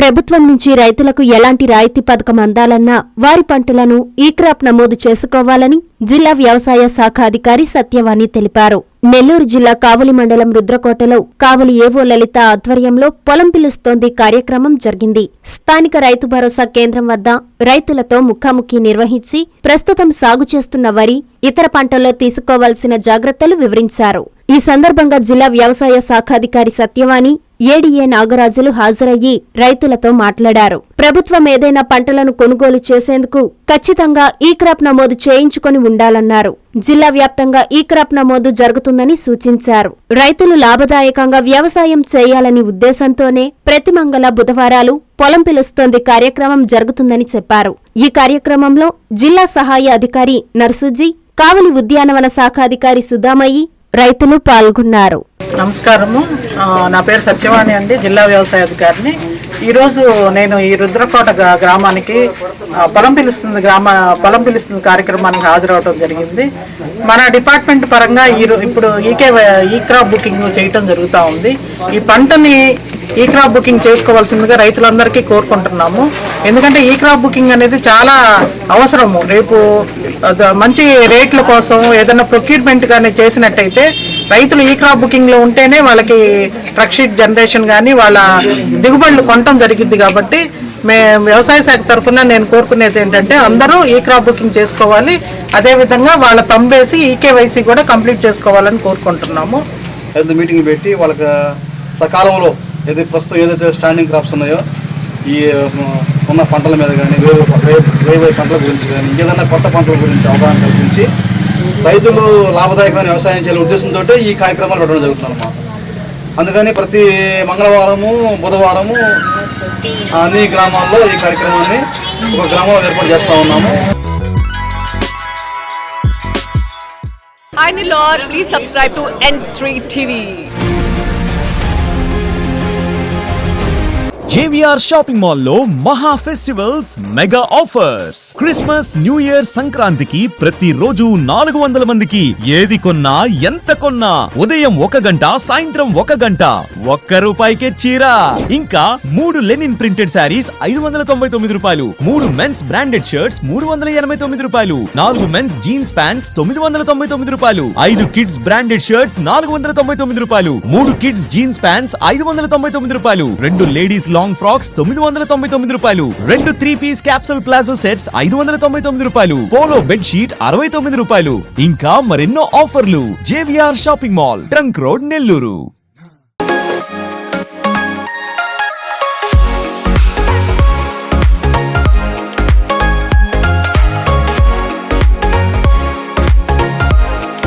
ప్రభుత్వం నుంచి రైతులకు ఎలాంటి రాయితీ పథకం అందాలన్నా వారి పంటలను ఈ క్రాప్ నమోదు చేసుకోవాలని జిల్లా వ్యవసాయ శాఖ అధికారి సత్యవాణి తెలిపారు. నెల్లూరు జిల్లా కావలి మండలం రుద్రకోటలో కావలి ఏవో లలిత ఆధ్వర్యంలో పొలం పిలుస్తోంది కార్యక్రమం జరిగింది. స్థానిక రైతు భరోసా కేంద్రం వద్ద రైతులతో ముఖాముఖి నిర్వహించి ప్రస్తుతం సాగు చేస్తున్న వరి, ఇతర పంటల్లో తీసుకోవాల్సిన జాగ్రత్తలు వివరించారు. ఈ సందర్భంగా జిల్లా వ్యవసాయ శాఖాధికారి సత్యవాణి, ఏడీఏ నాగరాజులు హాజరయ్యి రైతులతో మాట్లాడారు. ప్రభుత్వం ఏదైనా పంటలను కొనుగోలు చేసేందుకు ఖచ్చితంగా ఈ క్రాప్ నమోదు చేయించుకొని ఉండాలన్నారు. జిల్లా వ్యాప్తంగా ఈ క్రాప్ నమోదు జరుగుతుందని సూచించారు. రైతులు లాభదాయకంగా వ్యవసాయం చేయాలని ఉద్దేశంతోనే ప్రతి మంగళ బుధవారాలు పొలం పిలుస్తోంది కార్యక్రమం జరుగుతుందని చెప్పారు. ఈ కార్యక్రమంలో జిల్లా సహాయ అధికారి నర్సుజీ, కావలి ఉద్యానవన శాఖ అధికారి సుధామయ్యి, రైతులు పాల్గొన్నారు. నమస్కారము, నా పేరు సత్యవాణి అండి, జిల్లా వ్యవసాయ అధికారిని. ఈరోజు నేను ఈ రుద్రకోట గ్రామానికి పొలం పిలుస్తుంది కార్యక్రమానికి హాజరవడం జరిగింది. మన డిపార్ట్మెంట్ పరంగా ఇప్పుడు ఈ క్రాప్ బుకింగ్ చేయటం జరుగుతూ ఉంది. ఈ పంటని ఈ క్రాప్ బుకింగ్ చేసుకోవాల్సిందిగా రైతులందరికీ కోరుకుంటున్నాము. ఎందుకంటే ఈ క్రాప్ బుకింగ్ అనేది చాలా అవసరము. రేపు మంచి రేట్ల కోసం ఏదైనా ప్రొక్యూర్మెంట్ కానీ చేసినట్టయితే రైతులు ఈ క్రాప్ బుకింగ్లో ఉంటేనే వాళ్ళకి ట్రక్ షీట్ జనరేషన్ కానీ వాళ్ళ దిగుబడులు కొనటం జరిగింది. కాబట్టి వ్యవసాయ శాఖ తరఫున నేను కోరుకునేది ఏంటంటే అందరూ ఈ క్రాప్ బుకింగ్ చేసుకోవాలి. అదేవిధంగా వాళ్ళ తంబేసి ఈకేవైసీ కూడా కంప్లీట్ చేసుకోవాలని కోరుకుంటున్నాము. మీటింగ్ పెట్టి వాళ్ళకి సకాలంలో ప్రస్తుతం ఏదైతే స్టాండింగ్ క్రాప్స్ ఉన్నాయో ఈ ఉన్న పంటల మీద కానీ వేరే పంటల గురించి కానీ ఏదైనా కొత్త పంటల గురించి అవగాహన కల్పించి రైతులు లాభదాయకమైన వ్యవసాయం చేయాలనే ఉద్దేశంతో ఈ కార్యక్రమాలు పెట్టడం జరుగుతుందన్నమాట. అందుకని ప్రతి మంగళవారము, బుధవారము అన్ని గ్రామాల్లో ఈ కార్యక్రమాన్ని ఒక గ్రామంలో ఏర్పాటు చేస్తూ ఉన్నాము. Hi Nilor, please subscribe to N3 TV. JVR shopping mall లో మహా festivals mega offers. Christmas, new year, సంక్రాంతికి ప్రతి రోజు 400 మందికి ఏది కొన్నా ఎంత కొన్నా ఉదయం 1 గంట, సాయంత్రం 1 గంట ₹1కే చీర. ఇంకా 3 linen printed saris ₹599, 3 men's branded shirts ₹389, 4 men's jeans pants ₹999, 5 kids branded shirts ₹499, 3 kids jeans pants ₹599, 2 ladies long frocks ₹999, 2 3-పీస్ capsule palazzo sets ₹599, polo bed sheet ₹69. ఇంకా మరెన్నో ఆఫర్లు. JVR shopping mall, trunk road, Nellore.